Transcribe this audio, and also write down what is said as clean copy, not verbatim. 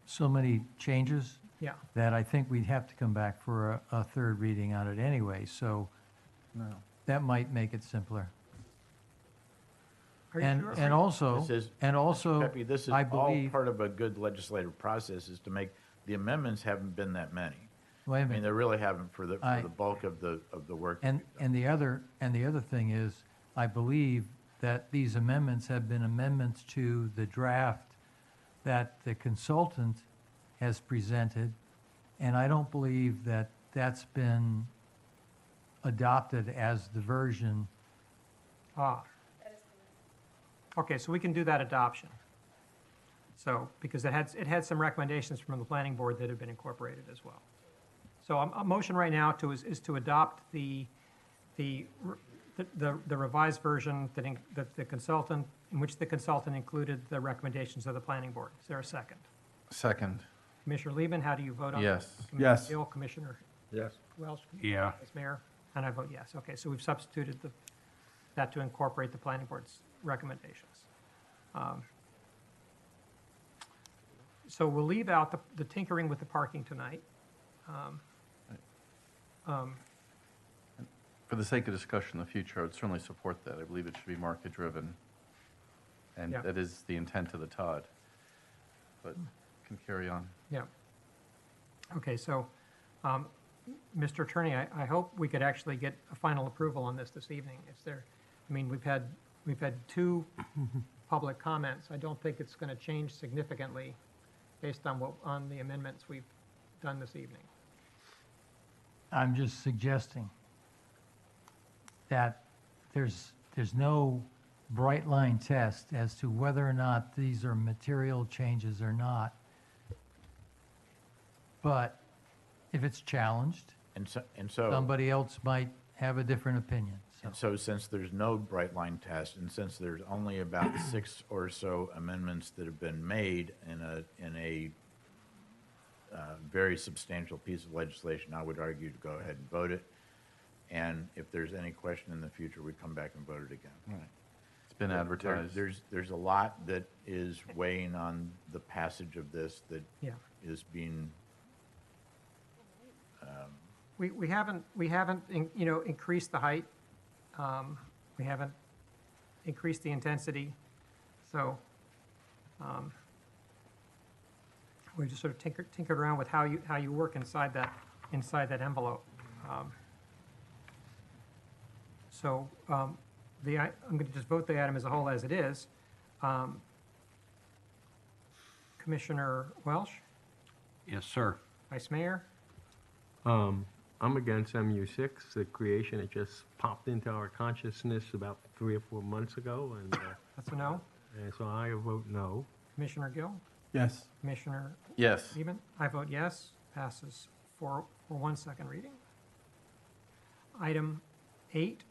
so many changes Yeah. that I think we'd have to come back for a third reading on it anyway, so No. that might make it simpler. Are you And, sure? and also, This is- and also, Pepe, this is I all believe, part of a good legislative process, is to make, the amendments haven't been that many. wait a I mean, minute. they really haven't for the I- bulk of the work. that And, we've done. and the other thing is, I believe that these amendments have been amendments to the draft that the consultant has presented, and I don't believe that that's been adopted as the version. Ah. Okay, so we can do that adoption. So, because it had some recommendations from the planning board that have been incorporated as well. So a motion right now is to adopt the revised version that the consultant, in which the consultant included the recommendations of the planning board. Is there a second? Second. Commissioner Lieben, how do you vote on that? Yes. Commissioner Yes. Gill, Commissioner Yes. Welch? Yeah. Vice Mayor? And I vote yes. Okay, so we've substituted that to incorporate the planning board's recommendations. So we'll leave out the tinkering with the parking tonight. For the sake of discussion in the future, I would certainly support that. I believe it should be market-driven, and Yeah. that is the intent of the TOD. But can carry on. Yeah. Okay, so, Mr. Attorney, I hope we could actually get a final approval on this evening. Is there, I mean, we've had two public comments. I don't think it's going to change significantly based on the amendments we've done this evening. I'm just suggesting that there's no bright line test as to whether or not these are material changes or not. But if it's challenged, And so, somebody else might have a different opinion. So and so since there's no bright line test, and since there's only about 6 or so amendments that have been made in a very substantial piece of legislation, I would argue to go ahead and vote it. And if there's any question in the future, we come back and vote it again. Right. It's been advertised. There's a lot that is weighing on the passage of this that Yeah. is being, We haven't, increased the height. We haven't increased the intensity. So, we just sort of tinkered around with how you work inside that envelope. So, I'm going to just vote the item as a whole as it is. Commissioner Welsh, Yes, sir. Vice Mayor, I'm against MU6, the creation. It just popped into our consciousness about 3 or 4 months ago, and that's a no. so I vote no. Commissioner Gill, Yes. Commissioner Yes. Lieben, I vote yes. Passes for one second reading. Item 8,